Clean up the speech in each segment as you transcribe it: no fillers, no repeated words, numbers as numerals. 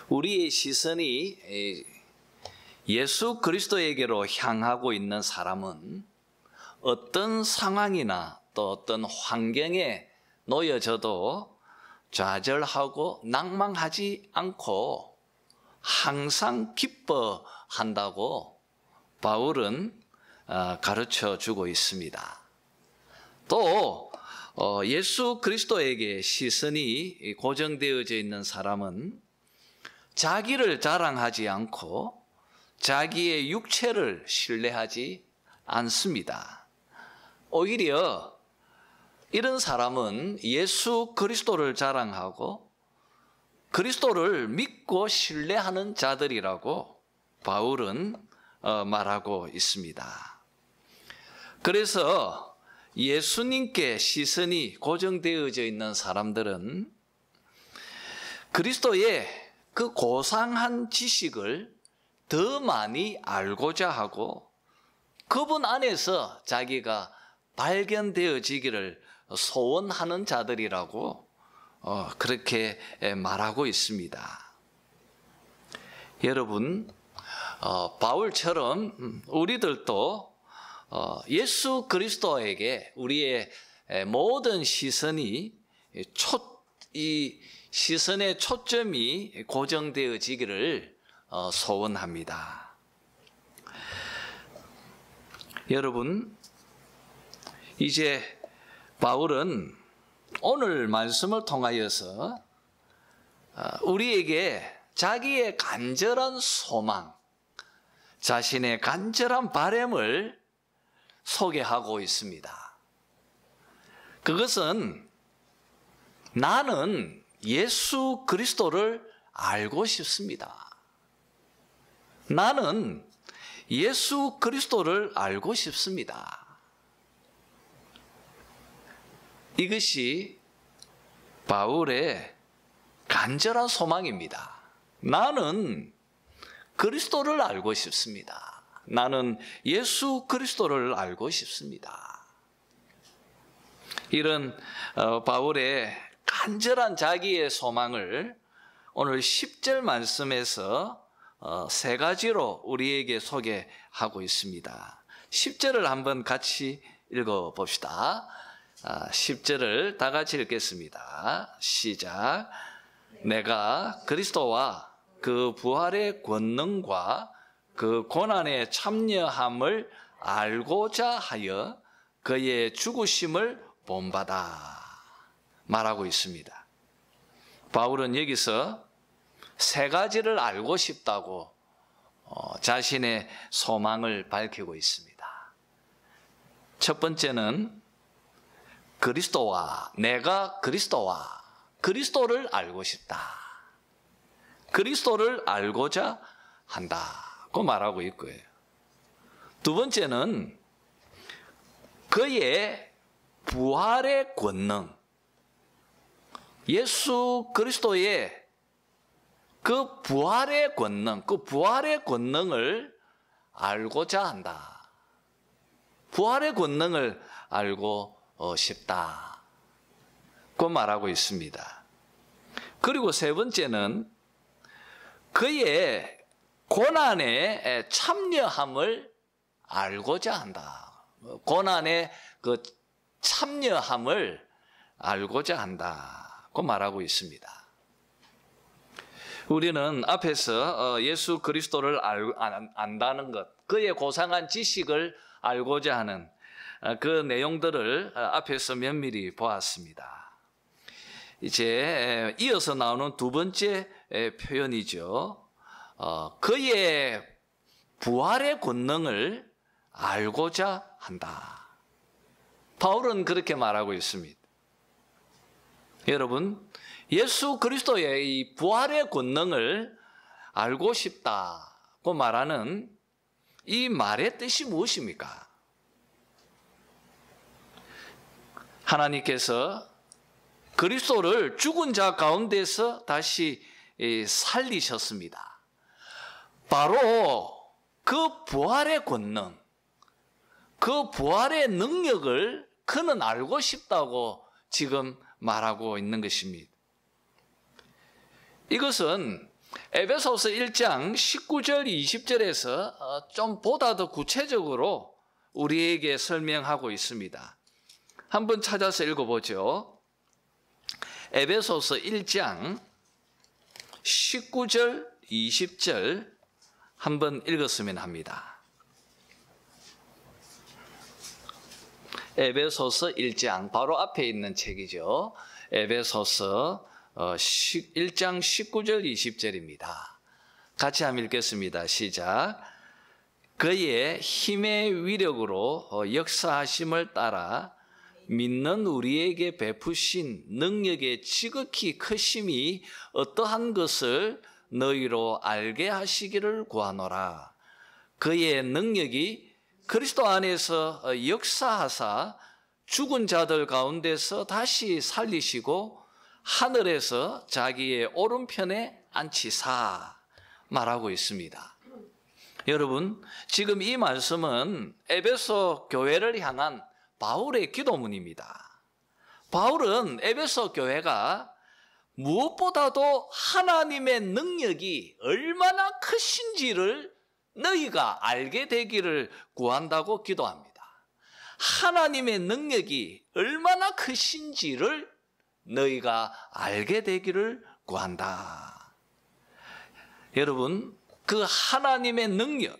우리의 시선이 예수 그리스도에게로 향하고 있는 사람은 어떤 상황이나 또 어떤 환경에 놓여져도 좌절하고 낭망하지 않고 항상 기뻐한다고 바울은 가르쳐 주고 있습니다. 또 예수 그리스도에게 시선이 고정되어져 있는 사람은 자기를 자랑하지 않고 자기의 육체를 신뢰하지 않습니다. 오히려 이런 사람은 예수 그리스도를 자랑하고 그리스도를 믿고 신뢰하는 자들이라고 바울은 말하고 있습니다. 그래서 예수님께 시선이 고정되어져 있는 사람들은 그리스도의 그 고상한 지식을 더 많이 알고자 하고 그분 안에서 자기가 발견되어지기를 소원하는 자들이라고 그렇게 말하고 있습니다. 여러분, 바울처럼 우리들도 예수 그리스도에게 우리의 모든 시선이 이 시선의 초점이 고정되어지기를 소원합니다. 여러분, 이제 바울은 오늘 말씀을 통하여서 우리에게 자기의 간절한 소망, 자신의 간절한 바람을 소개하고 있습니다. 그것은 나는 예수 그리스도를 알고 싶습니다. 나는 예수 그리스도를 알고 싶습니다. 이것이 바울의 간절한 소망입니다. 나는 그리스도를 알고 싶습니다. 나는 예수 그리스도를 알고 싶습니다. 이런 바울의 간절한 자기의 소망을 오늘 10절 말씀에서 세 가지로 우리에게 소개하고 있습니다. 10절을 한번 같이 읽어봅시다. 10절을 다 같이 읽겠습니다. 시작. 내가 그리스도와 그 부활의 권능과 그 고난에 참여함을 알고자 하여 그의 죽으심을 본받아 말하고 있습니다. 바울은 여기서 세 가지를 알고 싶다고 자신의 소망을 밝히고 있습니다. 첫 번째는 내가 그리스도를 알고 싶다. 그리스도를 알고자 한다고 말하고 있고요. 두 번째는 그의 부활의 권능, 예수 그리스도의 그 부활의 권능을 알고자 한다. 부활의 권능을 알고 싶다. 그 말하고 있습니다. 그리고 세 번째는 그의 고난에 참여함을 알고자 한다. 고난에 그 참여함을 알고자 한다. 그 말하고 있습니다. 우리는 앞에서 예수 그리스도를 안다는 것, 그의 고상한 지식을 알고자 하는 그 내용들을 앞에서 면밀히 보았습니다. 이제 이어서 나오는 두 번째 표현이죠. 그의 부활의 권능을 알고자 한다. 바울은 그렇게 말하고 있습니다. 여러분, 예수 그리스도의 이 부활의 권능을 알고 싶다고 말하는 이 말의 뜻이 무엇입니까? 하나님께서 그리스도를 죽은 자 가운데서 다시 살리셨습니다. 바로 그 부활의 권능, 그 부활의 능력을 그는 알고 싶다고 지금 말하고 있는 것입니다. 이것은 에베소서 1장 19절 20절에서 좀 보다 더 구체적으로 우리에게 설명하고 있습니다. 한번 찾아서 읽어보죠. 에베소서 1장 19절 20절 한번 읽었으면 합니다. 에베소서 1장 바로 앞에 있는 책이죠. 에베소서 1장 19절 20절입니다. 같이 한번 읽겠습니다. 시작. 그의 힘의 위력으로 역사하심을 따라 믿는 우리에게 베푸신 능력의 지극히 크심이 어떠한 것을 너희로 알게 하시기를 구하노라. 그의 능력이 그리스도 안에서 역사하사 죽은 자들 가운데서 다시 살리시고 하늘에서 자기의 오른편에 앉히사 말하고 있습니다. 여러분, 지금 이 말씀은 에베소 교회를 향한 바울의 기도문입니다. 바울은 에베소 교회가 무엇보다도 하나님의 능력이 얼마나 크신지를 너희가 알게 되기를 구한다고 기도합니다. 하나님의 능력이 얼마나 크신지를 너희가 알게 되기를 구한다. 여러분, 그 하나님의 능력,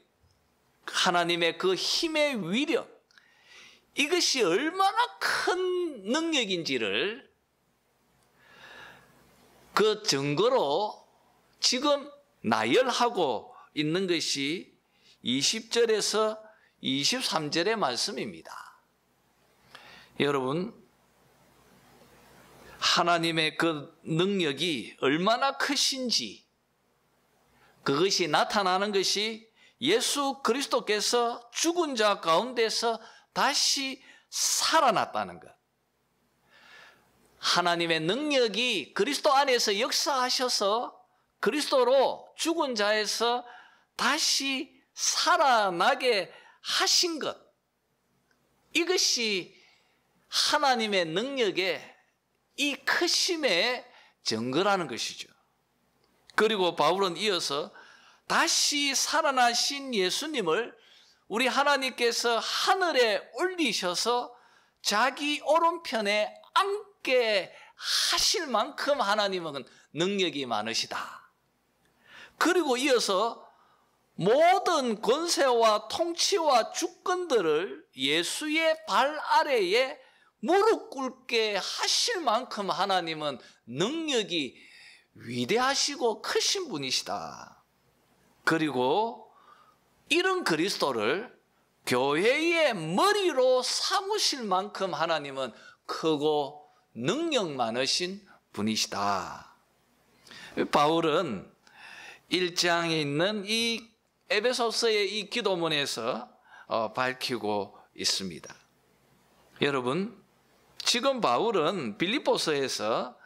하나님의 그 힘의 위력, 이것이 얼마나 큰 능력인지를 그 증거로 지금 나열하고 있는 것이 20절에서 23절의 말씀입니다. 여러분, 하나님의 그 능력이 얼마나 크신지 그것이 나타나는 것이 예수 그리스도께서 죽은 자 가운데서 다시 살아났다는 것. 하나님의 능력이 그리스도 안에서 역사하셔서 그리스도로 죽은 자에서 다시 살아나게 하신 것. 이것이 하나님의 능력의 이 크심의 증거라는 것이죠. 그리고 바울은 이어서 다시 살아나신 예수님을 우리 하나님께서 하늘에 올리셔서 자기 오른편에 앉게 하실 만큼 하나님은 능력이 많으시다. 그리고 이어서 모든 권세와 통치와 주권들을 예수의 발 아래에 무릎 꿇게 하실 만큼 하나님은 능력이 위대하시고 크신 분이시다. 그리고 이런 그리스도를 교회의 머리로 삼으실 만큼 하나님은 크고 능력 많으신 분이시다. 바울은 1장에 있는 이 에베소서의 이 기도문에서 밝히고 있습니다. 여러분, 지금 바울은 빌립보서에서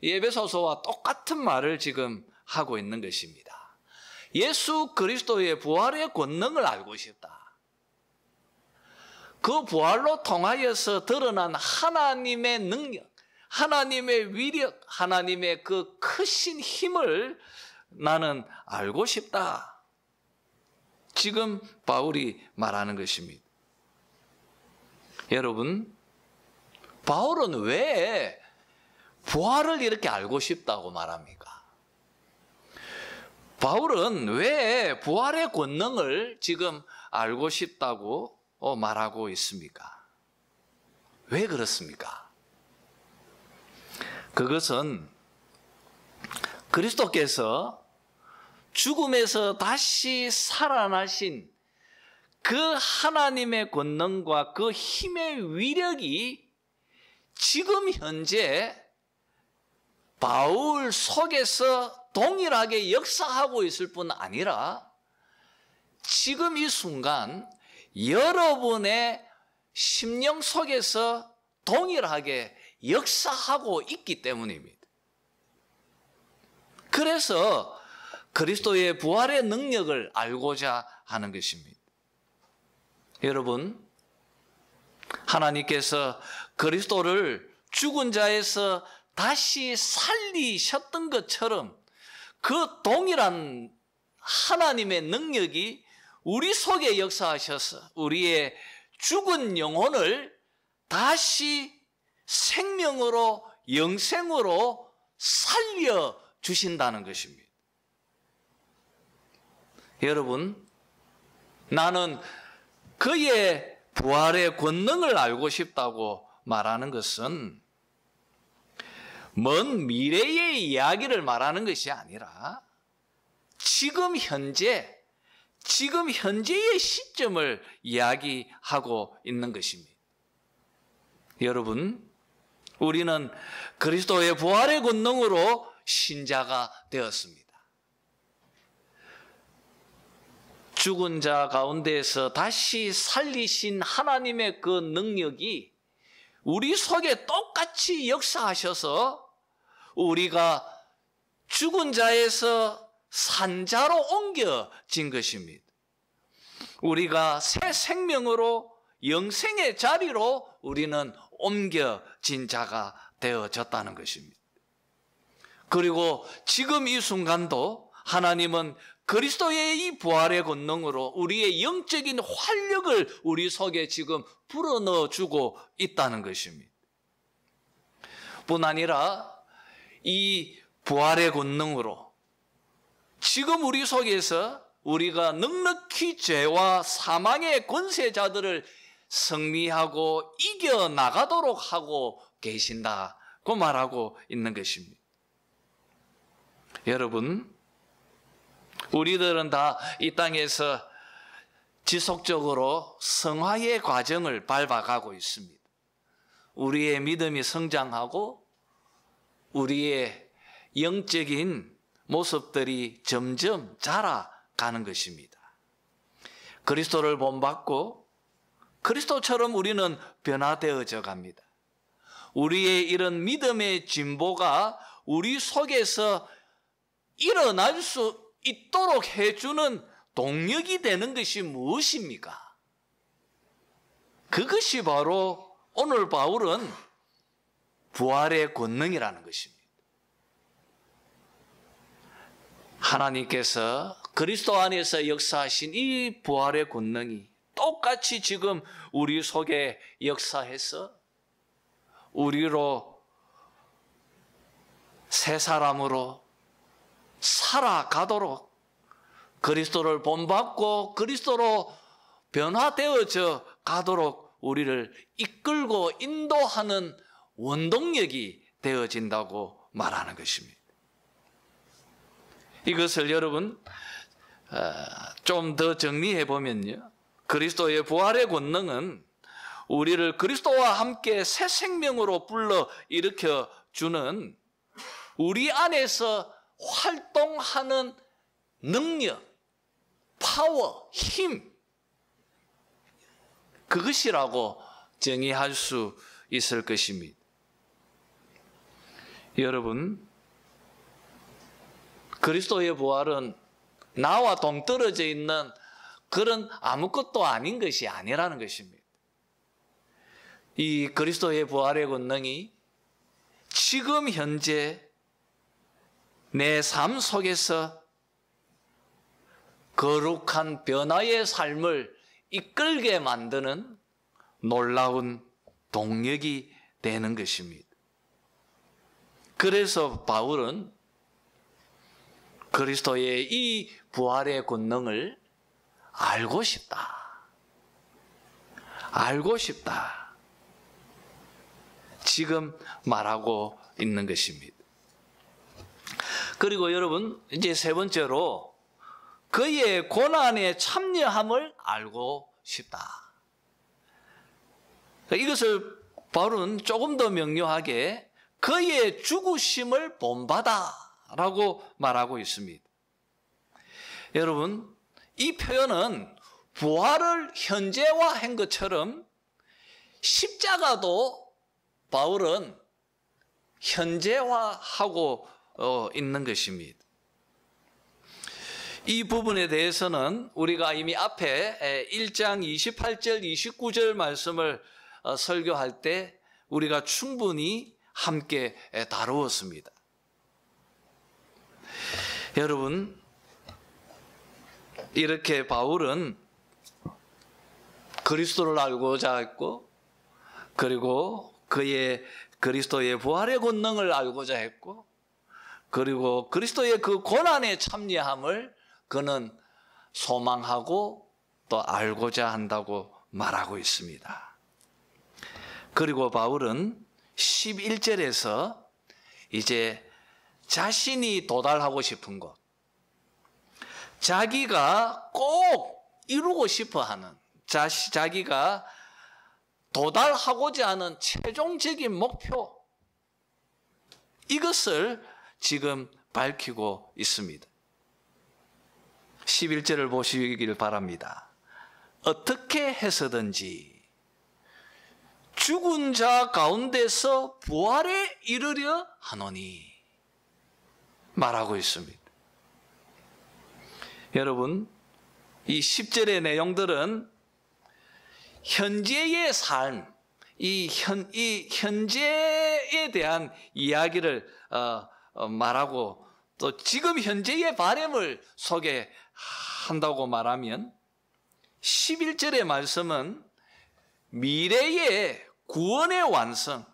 에베소서와 똑같은 말을 지금 하고 있는 것입니다. 예수 그리스도의 부활의 권능을 알고 싶다. 그 부활로 통하여서 드러난 하나님의 능력, 하나님의 위력, 하나님의 그 크신 힘을 나는 알고 싶다. 지금 바울이 말하는 것입니다. 여러분, 바울은 왜 부활을 이렇게 알고 싶다고 말합니까? 바울은 왜 부활의 권능을 지금 알고 싶다고 말하고 있습니까? 왜 그렇습니까? 그것은 그리스도께서 죽음에서 다시 살아나신 그 하나님의 권능과 그 힘의 위력이 지금 현재 바울 속에서 동일하게 역사하고 있을 뿐 아니라 지금 이 순간 여러분의 심령 속에서 동일하게 역사하고 있기 때문입니다. 그래서 그리스도의 부활의 능력을 알고자 하는 것입니다. 여러분, 하나님께서 그리스도를 죽은 자에서 다시 살리셨던 것처럼 그 동일한 하나님의 능력이 우리 속에 역사하셔서 우리의 죽은 영혼을 다시 생명으로, 영생으로 살려주신다는 것입니다. 여러분, 나는 그의 부활의 권능을 알고 싶다고 말하는 것은 먼 미래의 이야기를 말하는 것이 아니라 지금 현재의 시점을 이야기하고 있는 것입니다. 여러분, 우리는 그리스도의 부활의 권능으로 신자가 되었습니다. 죽은 자 가운데에서 다시 살리신 하나님의 그 능력이 우리 속에 똑같이 역사하셔서 우리가 죽은 자에서 산자로 옮겨진 것입니다. 우리가 새 생명으로 영생의 자리로 우리는 옮겨진 자가 되어졌다는 것입니다. 그리고 지금 이 순간도 하나님은 그리스도의 이 부활의 권능으로 우리의 영적인 활력을 우리 속에 지금 불어넣어주고 있다는 것입니다. 뿐 아니라 이 부활의 권능으로 지금 우리 속에서 우리가 넉넉히 죄와 사망의 권세자들을 승리하고 이겨나가도록 하고 계신다고 말하고 있는 것입니다. 여러분, 우리들은 다 이 땅에서 지속적으로 성화의 과정을 밟아가고 있습니다. 우리의 믿음이 성장하고 우리의 영적인 모습들이 점점 자라가는 것입니다. 그리스도를 본받고 그리스도처럼 우리는 변화되어져 갑니다. 우리의 이런 믿음의 진보가 우리 속에서 일어날 수 있도록 해주는 동력이 되는 것이 무엇입니까? 그것이 바로 오늘 바울은 부활의 권능이라는 것입니다. 하나님께서 그리스도 안에서 역사하신 이 부활의 권능이 똑같이 지금 우리 속에 역사해서 우리로 새 사람으로 살아가도록 그리스도를 본받고 그리스도로 변화되어져 가도록 우리를 이끌고 인도하는 원동력이 되어진다고 말하는 것입니다. 이것을 여러분 좀 더 정리해 보면요, 그리스도의 부활의 권능은 우리를 그리스도와 함께 새 생명으로 불러 일으켜 주는 우리 안에서 활동하는 능력, 파워, 힘, 그것이라고 정의할 수 있을 것입니다. 여러분, 그리스도의 부활은 나와 동떨어져 있는 그런 아무것도 아닌 것이 아니라는 것입니다. 이 그리스도의 부활의 권능이 지금 현재 내 삶 속에서 거룩한 변화의 삶을 이끌게 만드는 놀라운 동력이 되는 것입니다. 그래서 바울은 그리스도의 이 부활의 권능을 알고 싶다. 알고 싶다. 지금 말하고 있는 것입니다. 그리고 여러분, 이제 세 번째로 그의 고난에 참여함을 알고 싶다. 이것을 바울은 조금 더 명료하게 그의 죽으심을 본받아라고 말하고 있습니다. 여러분, 이 표현은 부활을 현재화한 것처럼 십자가도 바울은 현재화하고 있는 것입니다. 이 부분에 대해서는 우리가 이미 앞에 1장 28절, 29절 말씀을 설교할 때 우리가 충분히 함께 다루었습니다. 여러분, 이렇게 바울은 그리스도를 알고자 했고, 그리고 그리스도의 부활의 권능을 알고자 했고, 그리고 그리스도의 그 고난에 참여함을 그는 소망하고 또 알고자 한다고 말하고 있습니다. 그리고 바울은 11절에서 이제 자신이 도달하고 싶은 것, 자기가 꼭 이루고 싶어 하는, 자기가 도달하고자 하는 최종적인 목표, 이것을 지금 밝히고 있습니다. 11절을 보시길 바랍니다. 어떻게 해서든지 죽은 자 가운데서 부활에 이르려 하노니 말하고 있습니다. 여러분, 이 10절의 내용들은 현재의 삶, 이 현재에 대한 이야기를 말하고 또 지금 현재의 바람을 소개한다고 말하면, 11절의 말씀은 미래의 구원의 완성,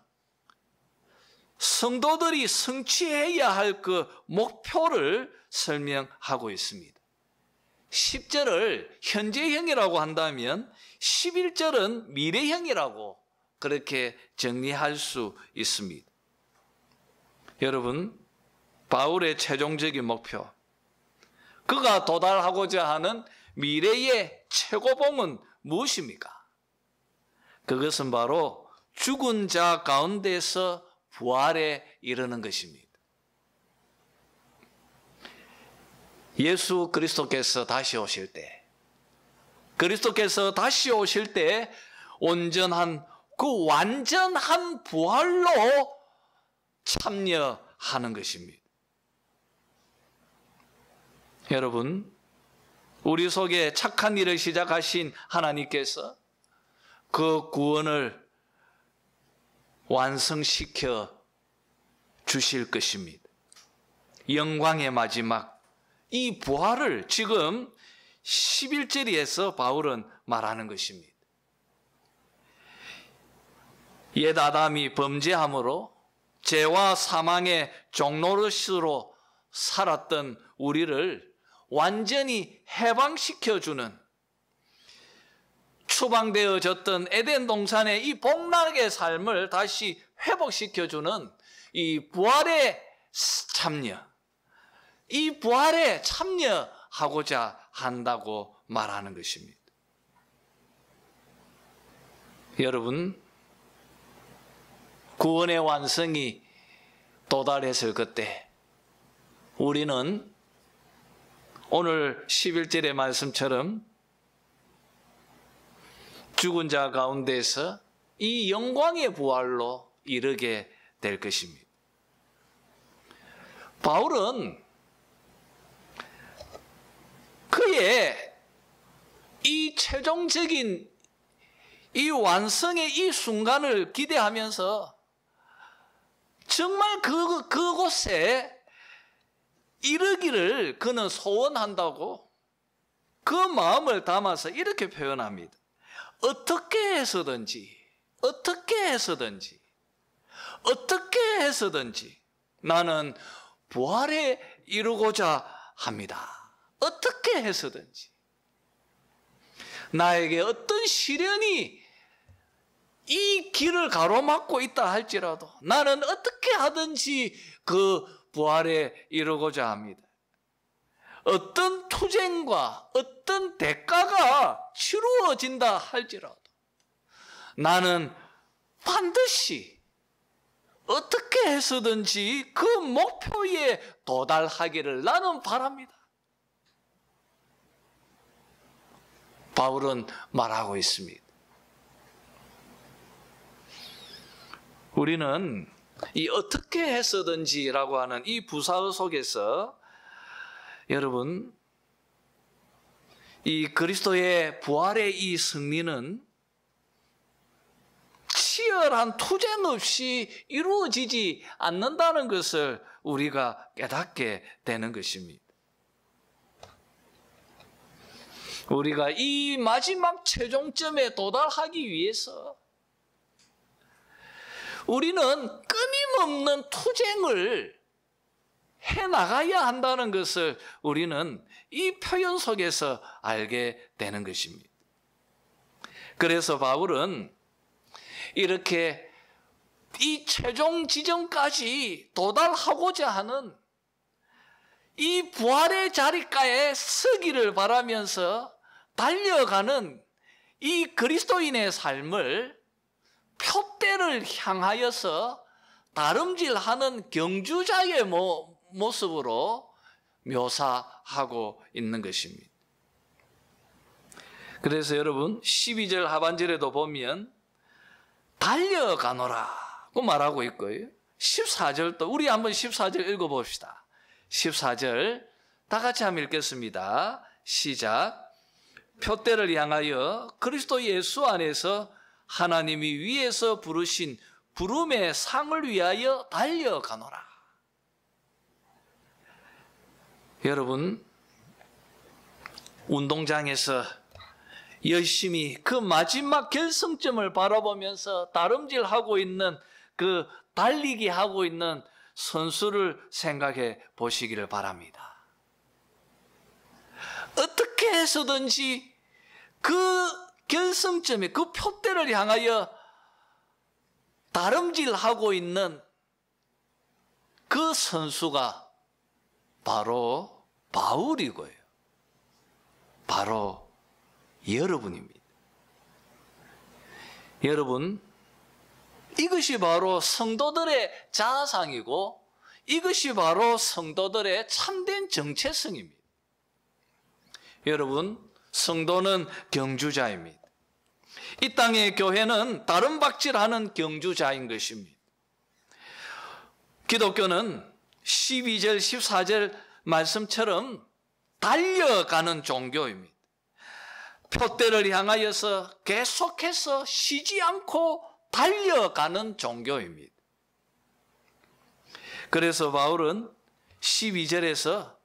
성도들이 성취해야 할 그 목표를 설명하고 있습니다. 10절을 현재형이라고 한다면 11절은 미래형이라고 그렇게 정리할 수 있습니다. 여러분, 바울의 최종적인 목표, 그가 도달하고자 하는 미래의 최고봉은 무엇입니까? 그것은 바로 죽은 자 가운데서 부활에 이르는 것입니다. 예수 그리스도께서 다시 오실 때, 온전한 그 완전한 부활로 참여하는 것입니다. 여러분, 우리 속에 착한 일을 시작하신 하나님께서 그 구원을 완성시켜 주실 것입니다. 영광의 마지막, 이 부활을 지금 11절에서 바울은 말하는 것입니다. 옛 아담이 범죄함으로 죄와 사망의 종노릇으로 살았던 우리를 완전히 해방시켜주는, 추방되어졌던 에덴 동산의 이 복락의 삶을 다시 회복시켜주는 이 부활의 참여, 이 부활에 참여하고자 한다고 말하는 것입니다. 여러분, 구원의 완성이 도달했을 그때 우리는 오늘 11절의 말씀처럼 죽은 자 가운데서 이 영광의 부활로 이르게 될 것입니다. 바울은 그의 이 최종적인 이 완성의 이 순간을 기대하면서 정말 그곳에 이르기를 그는 소원한다고 그 마음을 담아서 이렇게 표현합니다. 어떻게 해서든지 나는 부활에 이루고자 합니다. 어떻게 해서든지 나에게 어떤 시련이 이 길을 가로막고 있다 할지라도 나는 어떻게 하든지 그 부활에 이루고자 합니다. 어떤 투쟁과 어떤 대가가 치루어진다 할지라도 나는 반드시 어떻게 해서든지 그 목표에 도달하기를 나는 바랍니다. 바울은 말하고 있습니다. 우리는 이 어떻게 해서든지라고 하는 이 부사어 속에서 여러분, 이 그리스도의 부활의 이 승리는 치열한 투쟁 없이 이루어지지 않는다는 것을 우리가 깨닫게 되는 것입니다. 우리가 이 마지막 최종점에 도달하기 위해서 우리는 끊임없는 투쟁을 해나가야 한다는 것을 우리는 이 표현 속에서 알게 되는 것입니다. 그래서 바울은 이렇게 이 최종 지점까지 도달하고자 하는 이 부활의 자리가에 서기를 바라면서 달려가는 이 그리스도인의 삶을 표대를 향하여서 다름질하는 경주자의 모습으로 묘사하고 있는 것입니다. 그래서 여러분 12절 하반절에도 보면 달려가노라고 말하고 있고요. 14절도 우리 한번 14절 읽어봅시다. 14절 다 같이 한번 읽겠습니다. 시작. 표대를 향하여 그리스도 예수 안에서 하나님이 위에서 부르신 부름의 상을 위하여 달려가노라. 여러분, 운동장에서 열심히 그 마지막 결승점을 바라보면서 다름질하고 있는 그 달리기 하고 있는 선수를 생각해 보시기를 바랍니다. 어떻게 해서든지 그 결승점에 그 표대를 향하여 다름질하고 있는 그 선수가 바로 바울이고요. 바로 여러분입니다. 여러분, 이것이 바로 성도들의 자상이고 이것이 바로 성도들의 참된 정체성입니다. 여러분, 성도는 경주자입니다. 이 땅의 교회는 다름박질하는 경주자인 것입니다. 기독교는 12절, 14절 말씀처럼 달려가는 종교입니다. 표대를 향하여서 계속해서 쉬지 않고 달려가는 종교입니다. 그래서 바울은 12절에서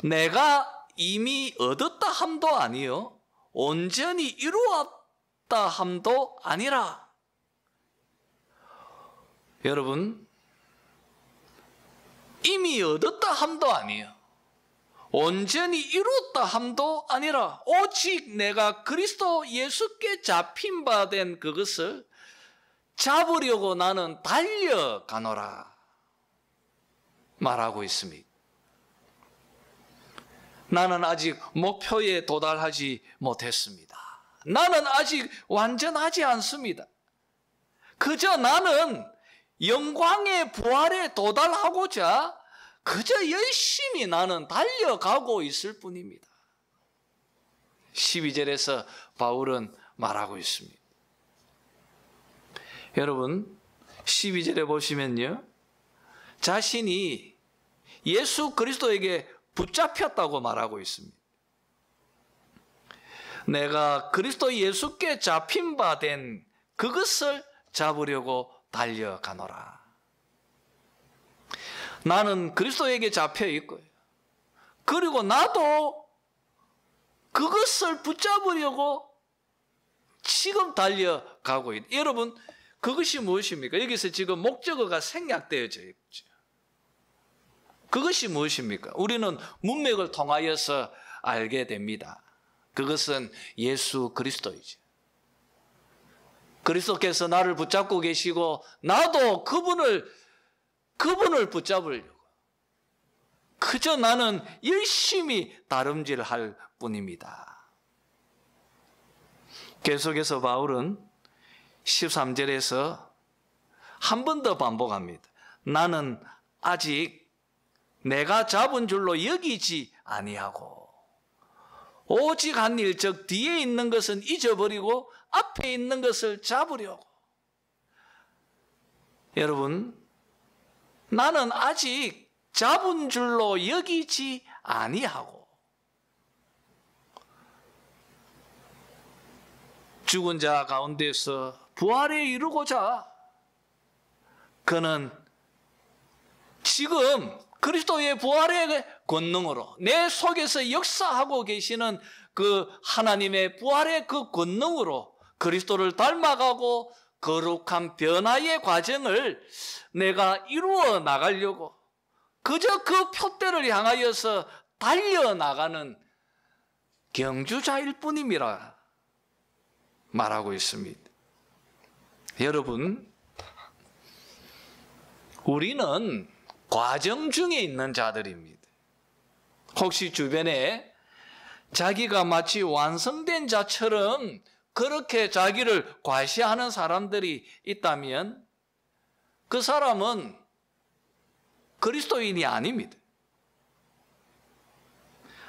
내가 이미 얻었다 함도 아니요 온전히 이루었다 함도 아니라. 여러분, 이미 얻었다 함도 아니요 온전히 이루었다 함도 아니라 오직 내가 그리스도 예수께 잡힌 바 된 그것을 잡으려고 나는 달려가노라 말하고 있습니다. 나는 아직 목표에 도달하지 못했습니다. 나는 아직 완전하지 않습니다. 그저 나는 영광의 부활에 도달하고자 그저 열심히 나는 달려가고 있을 뿐입니다. 12절에서 바울은 말하고 있습니다. 여러분, 12절에 보시면요, 자신이 예수 그리스도에게 붙잡혔다고 말하고 있습니다. 내가 그리스도 예수께 잡힌 바 된 그것을 잡으려고 달려가노라. 나는 그리스도에게 잡혀 있고요. 그리고 나도 그것을 붙잡으려고 지금 달려가고 있다. 여러분, 그것이 무엇입니까? 여기서 지금 목적어가 생략되어져 있죠. 그것이 무엇입니까? 우리는 문맥을 통하여서 알게 됩니다. 그것은 예수 그리스도이죠. 그리스도께서 나를 붙잡고 계시고 나도 그분을 붙잡으려고 그저 나는 열심히 다름질할 뿐입니다. 계속해서 바울은 13절에서 한 번 더 반복합니다. 나는 아직 내가 잡은 줄로 여기지 아니하고 오직 한 일, 즉 뒤에 있는 것은 잊어버리고 앞에 있는 것을 잡으려고. 여러분, 나는 아직 잡은 줄로 여기지 아니하고 죽은 자 가운데서 부활에 이르고자 그는 지금 그리스도의 부활의 권능으로 내 속에서 역사하고 계시는 그 하나님의 부활의 그 권능으로 그리스도를 닮아가고 거룩한 변화의 과정을 내가 이루어 나가려고 그저 그 표대를 향하여서 달려나가는 경주자일 뿐임이라 말하고 있습니다. 여러분, 우리는 과정 중에 있는 자들입니다. 혹시 주변에 자기가 마치 완성된 자처럼 그렇게 자기를 과시하는 사람들이 있다면 그 사람은 그리스도인이 아닙니다.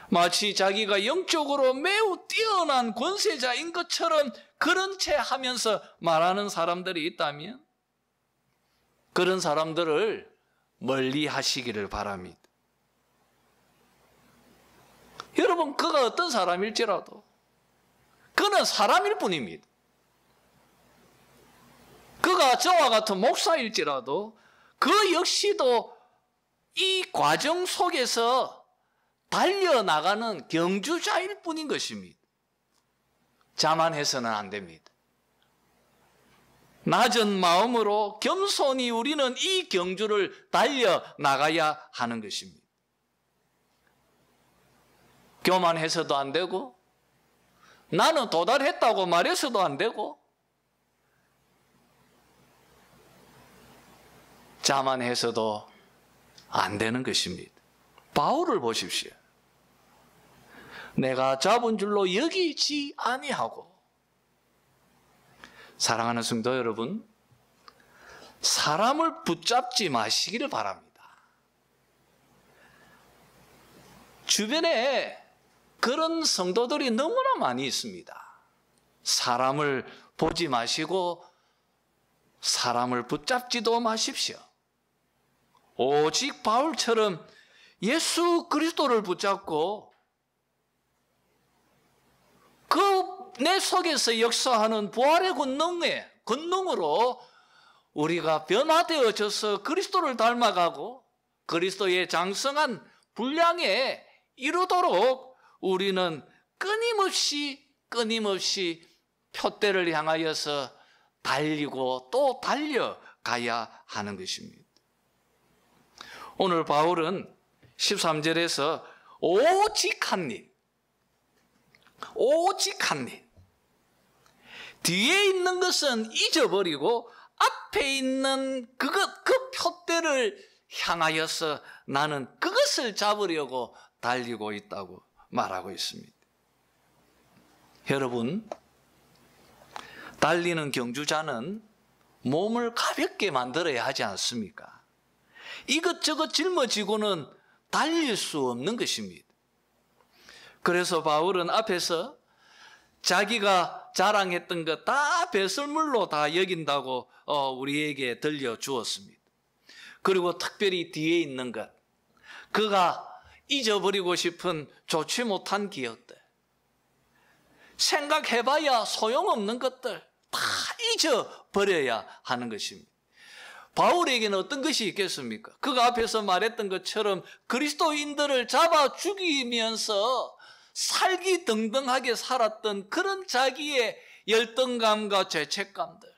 마치 자기가 영적으로 매우 뛰어난 권세자인 것처럼 그런 채 하면서 말하는 사람들이 있다면 그런 사람들을 멀리 하시기를 바랍니다. 여러분, 그가 어떤 사람일지라도 그는 사람일 뿐입니다. 그가 저와 같은 목사일지라도 그 역시도 이 과정 속에서 달려나가는 경주자일 뿐인 것입니다. 자만해서는 안 됩니다. 낮은 마음으로 겸손히 우리는 이 경주를 달려나가야 하는 것입니다. 교만해서도 안 되고 나는 도달했다고 말해서도 안 되고 자만해서도 안 되는 것입니다. 바울을 보십시오. 내가 잡은 줄로 여기지 아니하고. 사랑하는 성도 여러분, 사람을 붙잡지 마시기를 바랍니다. 주변에 그런 성도들이 너무나 많이 있습니다. 사람을 보지 마시고 사람을 붙잡지도 마십시오. 오직 바울처럼 예수 그리스도를 붙잡고 그 내 속에서 역사하는 부활의 권능으로 우리가 변화되어져서 그리스도를 닮아가고 그리스도의 장성한 분량에 이루도록 우리는 끊임없이 표대를 향하여서 달리고 또 달려가야 하는 것입니다. 오늘 바울은 13절에서 오직 한 일, 뒤에 있는 것은 잊어버리고 앞에 있는 그 표대를 향하여서 나는 그것을 잡으려고 달리고 있다고 말하고 있습니다. 여러분, 달리는 경주자는 몸을 가볍게 만들어야 하지 않습니까? 이것저것 짊어지고는 달릴 수 없는 것입니다. 그래서 바울은 앞에서 자기가 자랑했던 것 다 배설물로 다 여긴다고 우리에게 들려주었습니다. 그리고 특별히 뒤에 있는 것, 그가 잊어버리고 싶은 좋지 못한 기억들, 생각해봐야 소용없는 것들 다 잊어버려야 하는 것입니다. 바울에게는 어떤 것이 있겠습니까? 그가 앞에서 말했던 것처럼 그리스도인들을 잡아 죽이면서 살기등등하게 살았던 그런 자기의 열등감과 죄책감들,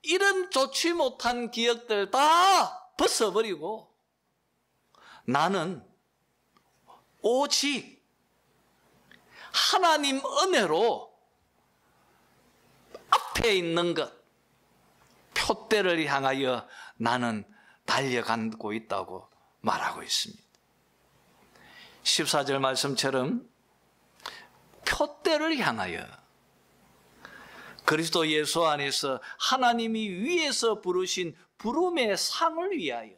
이런 좋지 못한 기억들 다 벗어버리고 나는 오직 하나님 은혜로 앞에 있는 것, 표대를 향하여 나는 달려가고 있다고 말하고 있습니다. 14절 말씀처럼 표대를 향하여 그리스도 예수 안에서 하나님이 위에서 부르신 부름의 상을 위하여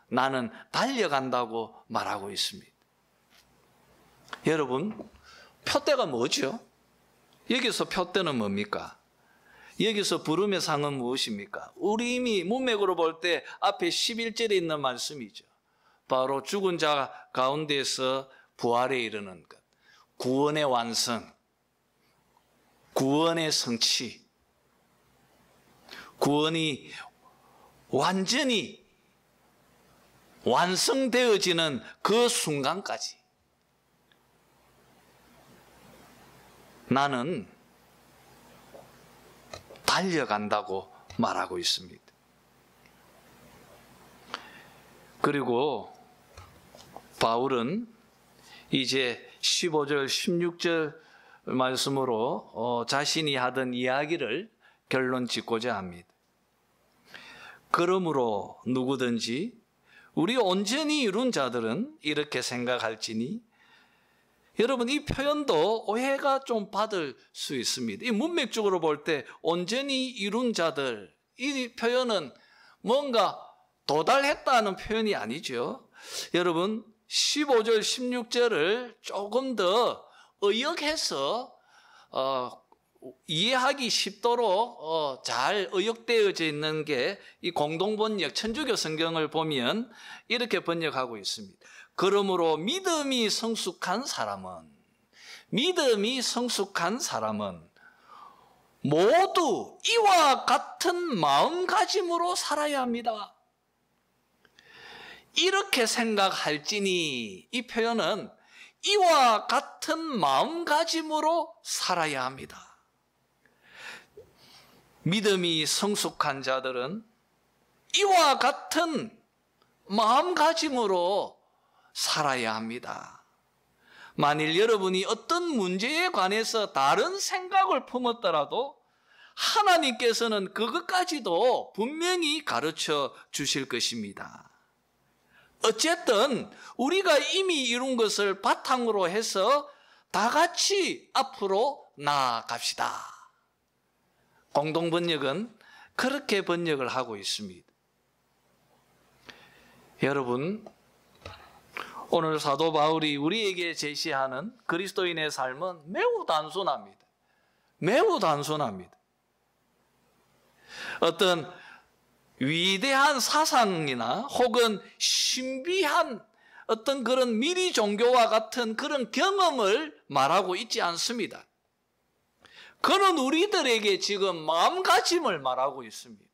나는 달려간다고 말하고 있습니다. 여러분, 표대가 뭐죠? 여기서 표대는 뭡니까? 여기서 부름의 상은 무엇입니까? 우리 이미 문맥으로 볼 때 앞에 11절에 있는 말씀이죠. 바로 죽은 자 가운데서 부활에 이르는 것, 구원의 완성, 구원의 성취, 구원이 완전히 완성되어지는 그 순간까지 나는 달려간다고 말하고 있습니다. 그리고 바울은 이제 15절, 16절 말씀으로 자신이 하던 이야기를 결론 짓고자 합니다. 그러므로 누구든지 우리 온전히 이룬 자들은 이렇게 생각할지니, 여러분 이 표현도 오해가 좀 받을 수 있습니다. 이 문맥적으로 볼 때 온전히 이룬 자들, 이 표현은 뭔가 도달했다는 표현이 아니죠. 여러분 15절 16절을 조금 더 의역해서 이해하기 쉽도록 잘 의역되어져 있는 게 이 공동번역 천주교 성경을 보면 이렇게 번역하고 있습니다. 그러므로 믿음이 성숙한 사람은 모두 이와 같은 마음가짐으로 살아야 합니다. 이렇게 생각할지니, 이 표현은 이와 같은 마음가짐으로 살아야 합니다. 믿음이 성숙한 자들은 이와 같은 마음가짐으로 살아야 합니다. 만일 여러분이 어떤 문제에 관해서 다른 생각을 품었더라도 하나님께서는 그것까지도 분명히 가르쳐 주실 것입니다. 어쨌든 우리가 이미 이룬 것을 바탕으로 해서 다 같이 앞으로 나아갑시다. 공동번역은 그렇게 번역을 하고 있습니다. 여러분, 오늘 사도 바울이 우리에게 제시하는 그리스도인의 삶은 매우 단순합니다. 매우 단순합니다. 어떤 위대한 사상이나 혹은 신비한 어떤 그런 미리 종교와 같은 그런 경험을 말하고 있지 않습니다. 그는 우리들에게 지금 마음가짐을 말하고 있습니다.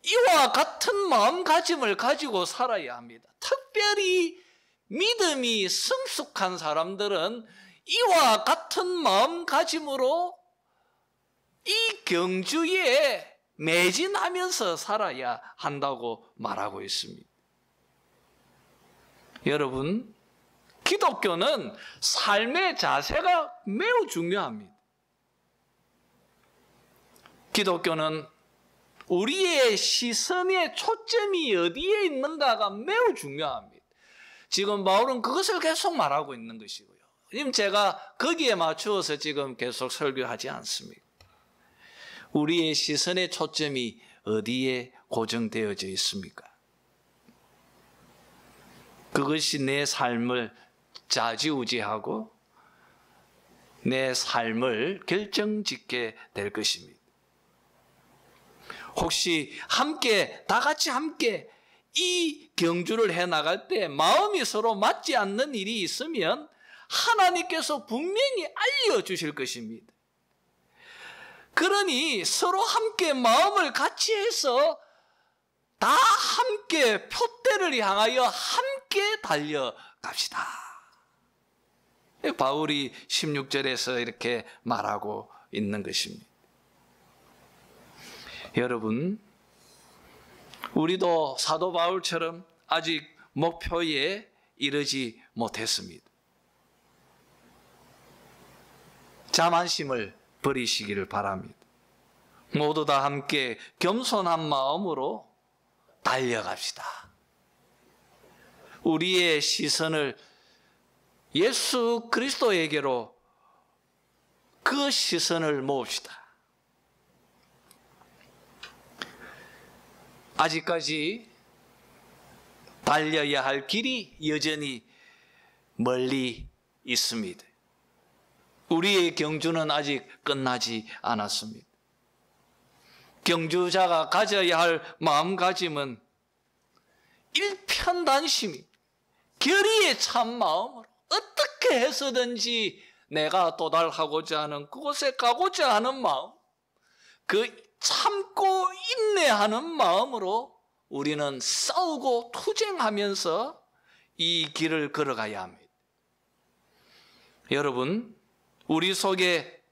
이와 같은 마음가짐을 가지고 살아야 합니다. 특별히 믿음이 성숙한 사람들은 이와 같은 마음가짐으로 이 경주에 매진하면서 살아야 한다고 말하고 있습니다. 여러분, 기독교는 삶의 자세가 매우 중요합니다. 기독교는 우리의 시선의 초점이 어디에 있는가가 매우 중요합니다. 지금 바울은 그것을 계속 말하고 있는 것이고요. 지금 제가 거기에 맞추어서 지금 계속 설교하지 않습니다. 우리의 시선의 초점이 어디에 고정되어져 있습니까? 그것이 내 삶을 좌지우지하고 내 삶을 결정짓게 될 것입니다. 혹시 함께, 다 같이 함께 이 경주를 해나갈 때 마음이 서로 맞지 않는 일이 있으면 하나님께서 분명히 알려주실 것입니다. 그러니 서로 함께 마음을 같이 해서 다 함께 표대를 향하여 함께 달려갑시다. 바울이 16절에서 이렇게 말하고 있는 것입니다. 여러분, 우리도 사도 바울처럼 아직 목표에 이르지 못했습니다. 자만심을 버리시기를 바랍니다. 모두 다 함께 겸손한 마음으로 달려갑시다. 우리의 시선을 예수 그리스도에게로 그 시선을 모읍시다. 아직까지 달려야 할 길이 여전히 멀리 있습니다. 우리의 경주는 아직 끝나지 않았습니다. 경주자가 가져야 할 마음가짐은 일편단심이 결의에 찬 마음으로 어떻게 해서든지 내가 도달하고자 하는 그곳에 가고자 하는 마음, 그 참고 인내하는 마음으로 우리는 싸우고 투쟁하면서 이 길을 걸어가야 합니다. 여러분, 우리 속에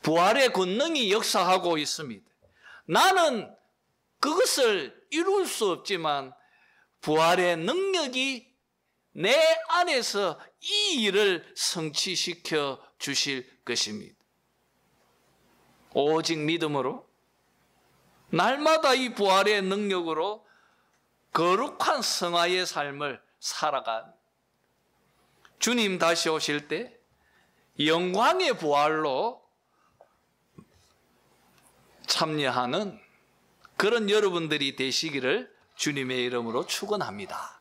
부활의 권능이 역사하고 있습니다. 나는 그것을 이룰 수 없지만 부활의 능력이 내 안에서 이 일을 성취시켜 주실 것입니다. 오직 믿음으로 날마다 이 부활의 능력으로 거룩한 성화의 삶을 살아간 주님 다시 오실 때 영광의 부활로 참여하는 그런 여러분들이 되시기를 주님의 이름으로 축원합니다.